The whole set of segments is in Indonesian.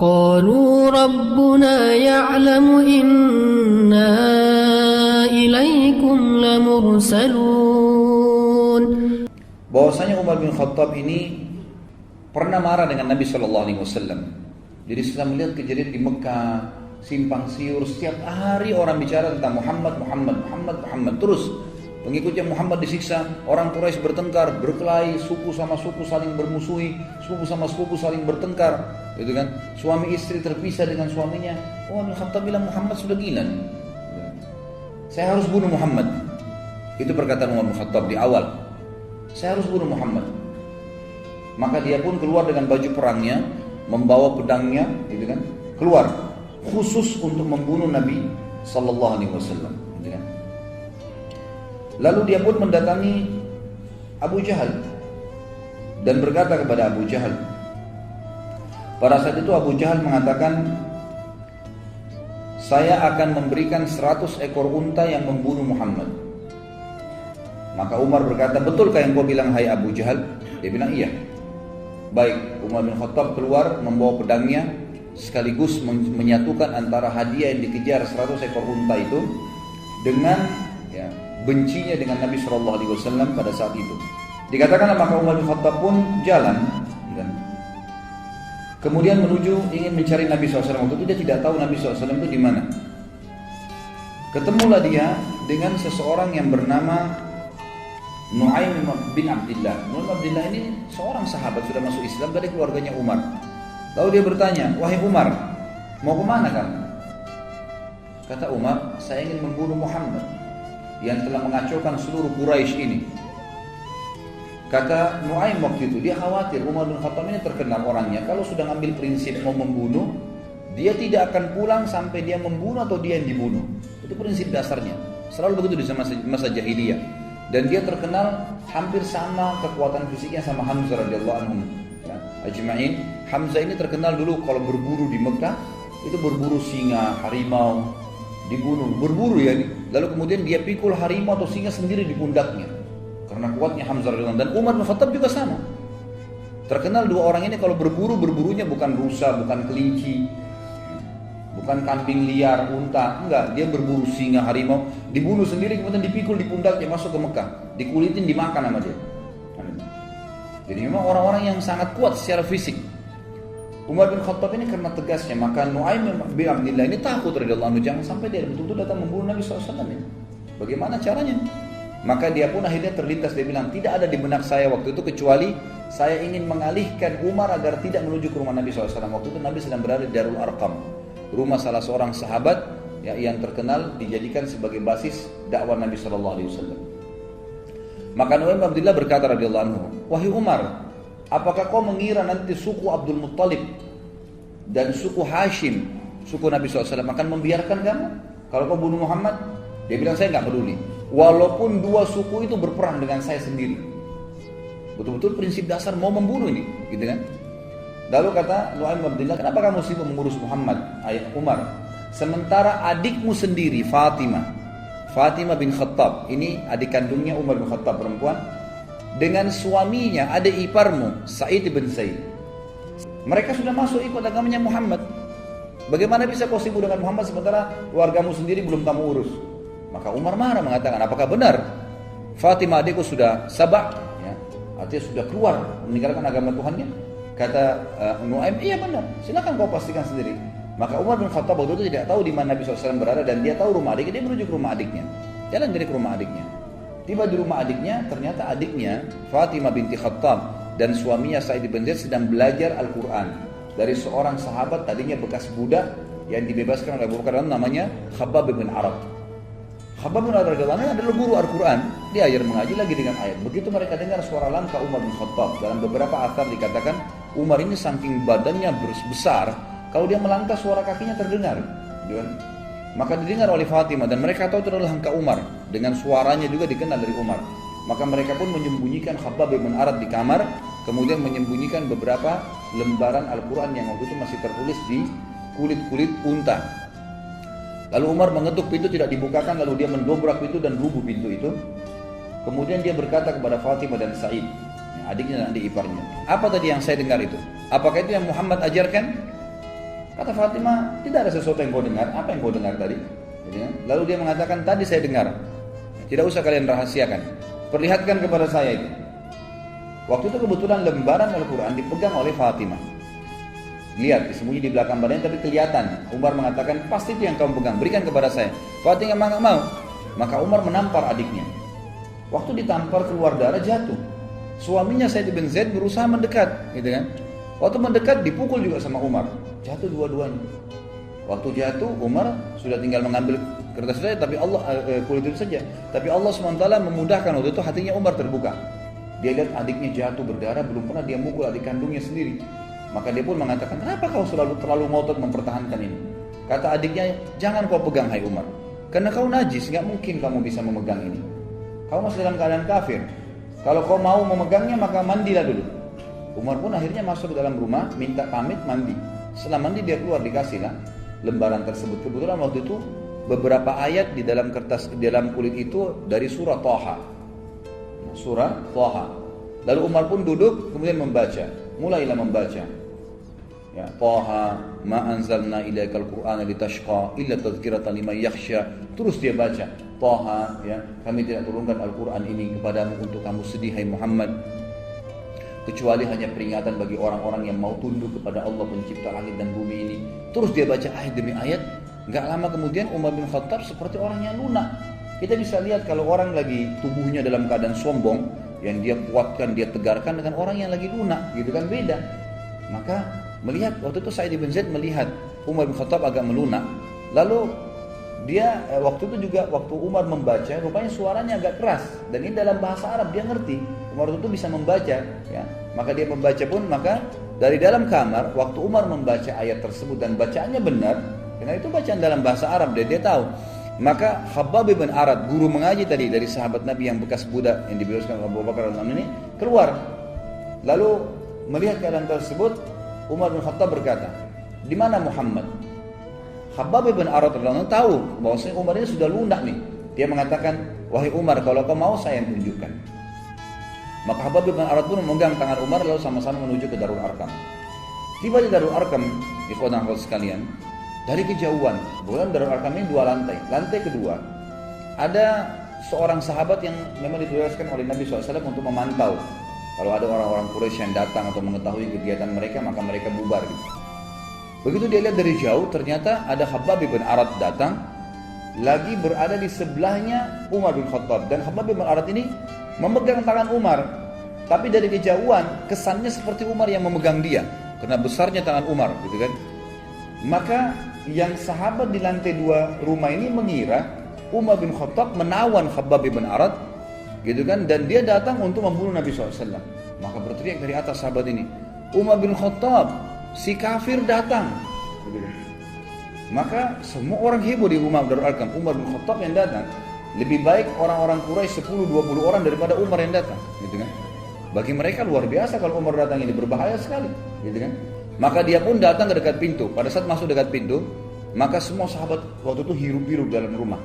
قالوا ربنا يعلم إنا إليكم لمرسلون. Bahwasanya Umar bin Khattab ini pernah marah dengan Nabi Shallallahu Alaihi Wasallam. Jadi setelah melihat kejadian di Mekah, simpang siur, setiap hari orang bicara tentang Muhammad terus. Pengikutnya Muhammad disiksa, orang Quraisy bertengkar, berkelahi, suku sama suku saling bermusuhi, suku sama suku saling bertengkar, gitu kan? Suami istri terpisah dengan suaminya. Umar bin Khattab bilang Muhammad sudah gila. Saya harus bunuh Muhammad. Itu perkataan Umar bin Khattab di awal. Saya harus bunuh Muhammad. Maka dia pun keluar dengan baju perangnya, membawa pedangnya, gitu kan? Keluar khusus untuk membunuh Nabi Sallallahu Alaihi Wasallam. Gitu kan? Lalu dia pun mendatangi Abu Jahal dan berkata kepada Abu Jahal. Pada saat itu Abu Jahal mengatakan, saya akan memberikan 100 ekor unta yang membunuh Muhammad. Maka Umar berkata, betulkah yang kau bilang hai Abu Jahal? Dia bilang iya. Baik, Umar bin Khattab keluar membawa pedangnya, sekaligus menyatukan antara hadiah yang dikejar 100 ekor unta itu dengan bencinya dengan Nabi Shallallahu Alaihi Wasallam pada saat itu. Dikatakanlah maka Umar bin Khattab pun jalan, kemudian menuju ingin mencari Nabi SAW. Waktu itu dia tidak tahu Nabi SAW itu di mana. Ketemulah dia dengan seseorang yang bernama Nu'aim bin Abdillah. Nu'aim bin Abdillah ini seorang sahabat sudah masuk Islam dari keluarganya Umar. Lalu dia bertanya, wahai Umar, mau kemana kamu? Kata Umar, saya ingin membunuh Muhammad yang telah mengacaukan seluruh Quraisy ini. Kata Nu'aim waktu itu, dia khawatir Umar bin Khattab ini terkenal orangnya, kalau sudah ngambil prinsip mau membunuh, dia tidak akan pulang sampai dia membunuh atau dia yang dibunuh. Itu prinsip dasarnya. Selalu begitu di masa jahiliyah. Dan dia terkenal hampir sama kekuatan fisiknya sama Hamzah radhiyallahu anhu. Ya, ajma'in. Hamzah ini terkenal dulu kalau berburu di Mekah, itu berburu singa, harimau, dibunuh, berburu ya. Lalu kemudian dia pikul harimau atau singa sendiri di pundaknya karena kuatnya Hamzah radhiyallahu anhu. Dan Umar bin Khattab juga sama. Terkenal dua orang ini kalau berburu-berburunya bukan rusa, bukan kelinci, bukan kambing liar, unta, enggak, dia berburu singa, harimau, dibunuh sendiri kemudian dipikul di pundaknya masuk ke Mekah, dikulitin dimakan sama dia. Jadi memang orang-orang yang sangat kuat secara fisik. Umar bin Khattab ini karena tegasnya, maka Nu'aim bin Abdillah ini takut radhiyallahu anhu, jangan sampai dia betul-betul datang membunuh Nabi SAW ini. Bagaimana caranya? Maka dia pun akhirnya terlintas, dia bilang, tidak ada di benak saya waktu itu kecuali saya ingin mengalihkan Umar agar tidak menuju ke rumah Nabi SAW. Waktu itu Nabi sedang berada di Darul Arqam, rumah salah seorang sahabat ya, yang terkenal dijadikan sebagai basis dakwah Nabi SAW. Maka Nu'aim bin Abdillah berkata radhiyallahu anhu, wahai Umar, apakah kau mengira nanti suku Abdul Muttalib dan suku Hashim, suku Nabi SAW akan membiarkan kamu kalau kau bunuh Muhammad? Dia bilang, saya nggak peduli. Walaupun dua suku itu berperang dengan saya sendiri. Betul-betul prinsip dasar mau membunuh ini, gitu kan? Lalu kata Nu'aim bin Abdillah, kenapa kamu sibuk mengurus Muhammad, ayah Umar? Sementara adikmu sendiri, Fatimah bin Khattab, ini adik kandungnya Umar bin Khattab perempuan, dengan suaminya adik iparmu Sa'id bin Zaid, mereka sudah masuk ikut agamanya Muhammad. Bagaimana bisa kau sibuk dengan Muhammad sementara keluargamu sendiri belum kamu urus? Maka Umar marah mengatakan, apakah benar Fatimah adikku sudah sabak, ya, artinya sudah keluar meninggalkan agama Tuhannya? Kata Nu'aim, iya benar, silakan kau pastikan sendiri. Maka Umar bin Khattab waktu itu tidak tahu di mana Nabi SAW berada, dan dia tahu rumah adiknya, dia menuju ke rumah adiknya, jalan dari ke rumah adiknya. Tiba di rumah adiknya, ternyata adiknya Fatimah binti Khattab dan suaminya Sa'id bin Zaid sedang belajar Al-Quran dari seorang sahabat tadinya bekas budak yang dibebaskan oleh Abu Bakar, namanya Khabbab bin Arad. Khabbab bin Arad adalah guru Al-Quran, dia ajar mengaji lagi dengan ayat. Begitu mereka dengar suara langkah Umar bin Khattab, dalam beberapa athar dikatakan Umar ini saking badannya besar, kalau dia melangkah suara kakinya terdengar, maka didengar oleh Fatimah, dan mereka tahu itu adalah langkah Umar, dengan suaranya juga dikenal dari Umar. Maka mereka pun menyembunyikan Khabbab bin Arad di kamar, kemudian menyembunyikan beberapa lembaran Al-Quran yang waktu itu masih tertulis di kulit-kulit unta. Lalu Umar mengetuk pintu, tidak dibukakan, lalu dia mendobrak pintu dan rubuh pintu itu. Kemudian dia berkata kepada Fatimah dan Sa'id, adiknya dan adik iparnya, apa tadi yang saya dengar itu? Apakah itu yang Muhammad ajarkan? Kata Fatimah, tidak ada sesuatu yang kau dengar. Apa yang kau dengar tadi? Lalu dia mengatakan, tadi saya dengar. Tidak usah kalian rahasiakan. Perlihatkan kepada saya itu. Waktu itu kebetulan lembaran Al-Quran dipegang oleh Fatimah. Lihat, disembunyi di belakang badannya tapi kelihatan. Umar mengatakan, pasti itu yang kamu pegang, berikan kepada saya. Fatimah nggak mau. Maka Umar menampar adiknya. Waktu ditampar keluar darah, jatuh. Suaminya Said bin Zaid berusaha mendekat, gitu kan? Waktu mendekat dipukul juga sama Umar. Jatuh dua-duanya. Waktu jatuh Umar sudah tinggal mengambil kertas saja, tapi Allah kulit itu saja. Tapi Allah SWT memudahkan waktu itu hatinya Umar terbuka. Dia lihat adiknya jatuh berdarah, belum pernah dia mukul adik kandungnya sendiri. Maka dia pun mengatakan, kenapa kau selalu terlalu ngotot mempertahankan ini? Kata adiknya, jangan kau pegang hai Umar. Karena kau najis, nggak mungkin kamu bisa memegang ini. Kau masih dalam keadaan kafir. Kalau kau mau memegangnya maka mandilah dulu. Umar pun akhirnya masuk ke dalam rumah, minta pamit mandi. Setelah mandi dia keluar, dikasihlah lembaran tersebut. Kebetulan waktu itu beberapa ayat di dalam kertas, di dalam kulit itu dari surah Thaha. Surah Thaha. Lalu Umar pun duduk kemudian membaca. Mulailah membaca. Ya, Thaha ma anzalna ilaikal qur'ana litashqa illa tadhkiratan liman yakhsha. Terus dia baca, Thaha, ya, kami tidak turunkan Al-Qur'an ini kepadamu untuk kamu sedih hai Muhammad, kecuali hanya peringatan bagi orang-orang yang mau tunduk kepada Allah pencipta langit dan bumi ini. Terus dia baca ayat demi ayat. Enggak lama kemudian Umar bin Khattab seperti orang yang lunak. Kita bisa lihat kalau orang lagi tubuhnya dalam keadaan sombong, yang dia kuatkan, dia tegarkan, dengan orang yang lagi lunak, gitu kan, beda. Maka melihat waktu itu Sa'id bin Zaid melihat Umar bin Khattab agak melunak. Lalu dia waktu itu juga waktu Umar membaca, rupanya suaranya agak keras dan ini dalam bahasa Arab, dia ngerti. Umar itu bisa membaca, ya. Maka dia membaca pun, maka dari dalam kamar waktu Umar membaca ayat tersebut dan bacaannya benar, karena itu bacaan dalam bahasa Arab, dia tahu. Maka Khabbab bin Arad, guru mengaji tadi dari sahabat Nabi yang bekas budak yang dibebaskan oleh Abu Bakar ini, keluar. Lalu melihat keadaan tersebut, Umar bin Khattab berkata, di mana Muhammad? Khabbab bin Arad tahu bahwasanya Umar ini sudah lunak nih. Dia mengatakan, wahai Umar, kalau kau mau saya yang tunjukkan. Maka Khabbab bin Arad pun memegang tangan Umar lalu sama-sama menuju ke Darul Arqam. Tiba di Darul Arqam, ikhwan dan akhwat sekalian, dari kejauhan, bukan Darul Arqam ini 2 lantai. Lantai kedua, ada seorang sahabat yang memang ditugaskan oleh Nabi SAW untuk memantau. Kalau ada orang-orang Quraisy yang datang atau mengetahui kegiatan mereka, maka mereka bubar gitu. Begitu dia lihat dari jauh, ternyata ada Khabbab bin Arad datang, lagi berada di sebelahnya Umar bin Khattab. Dan Khabbab bin Arad ini memegang tangan Umar, tapi dari kejauhan kesannya seperti Umar yang memegang dia, karena besarnya tangan Umar, gitu kan. Maka yang sahabat di lantai 2 rumah ini mengira Umar bin Khattab menawan Khabbab bin Arad, gitu kan, dan dia datang untuk membunuh Nabi SAW. Maka berteriak dari atas sahabat ini, Umar bin Khattab, si kafir datang. Maka semua orang heboh di rumah Darul Arqam. Umar bin Khattab yang datang, lebih baik orang-orang Quraisy 10-20 orang daripada Umar yang datang, gitu kan. Bagi mereka luar biasa kalau Umar datang, ini berbahaya sekali, gitu kan. Maka dia pun datang ke dekat pintu. Pada saat masuk dekat pintu, maka semua sahabat waktu itu hirup-hirup dalam rumah.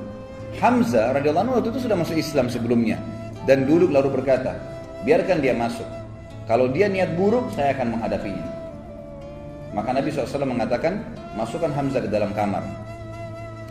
Hamzah radhiyallahu anhu waktu itu sudah masuk Islam sebelumnya dan duduk lalu berkata, biarkan dia masuk. Kalau dia niat buruk, saya akan menghadapinya. Maka Nabi SAW mengatakan, masukkan Hamzah ke dalam kamar.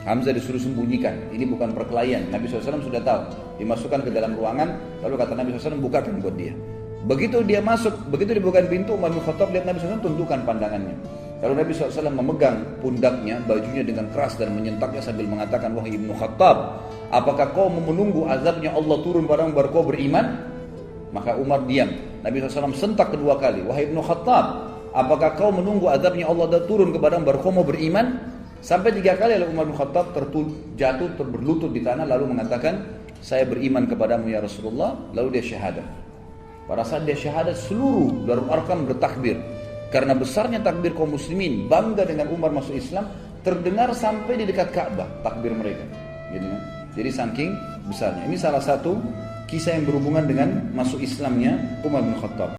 Hamzah disuruh sembunyikan, ini bukan perkelahian. Nabi SAW sudah tahu, dimasukkan ke dalam ruangan, lalu kata Nabi SAW, bukakan buat dia. Begitu dia masuk, begitu dibukakan pintu, Umar bin Khattab lihat Nabi SAW tundukkan pandangannya. Lalu Nabi SAW memegang pundaknya, bajunya dengan keras dan menyentaknya sambil mengatakan, wahai Ibnu Khattab, apakah kau menunggu azabnya Allah turun padamu baru kau beriman? Maka Umar diam. Nabi SAW sentak kedua kali, wahai Ibnu Khattab, apakah kau menunggu azabnya Allah turun kepadamu baru kau mau beriman? Sampai 3 kali lalu Umar bin Khattab jatuh berlutut di tanah lalu mengatakan, saya beriman kepadamu ya Rasulullah. Lalu dia syahadat. Pada saat dia syahadat, seluruh Darul Arqam bertakbir. Karena besarnya takbir kaum muslimin, bangga dengan Umar masuk Islam, terdengar sampai di dekat Ka'bah takbir mereka. Jadi saking besarnya. Ini salah satu kisah yang berhubungan dengan masuk Islamnya Umar bin Khattab.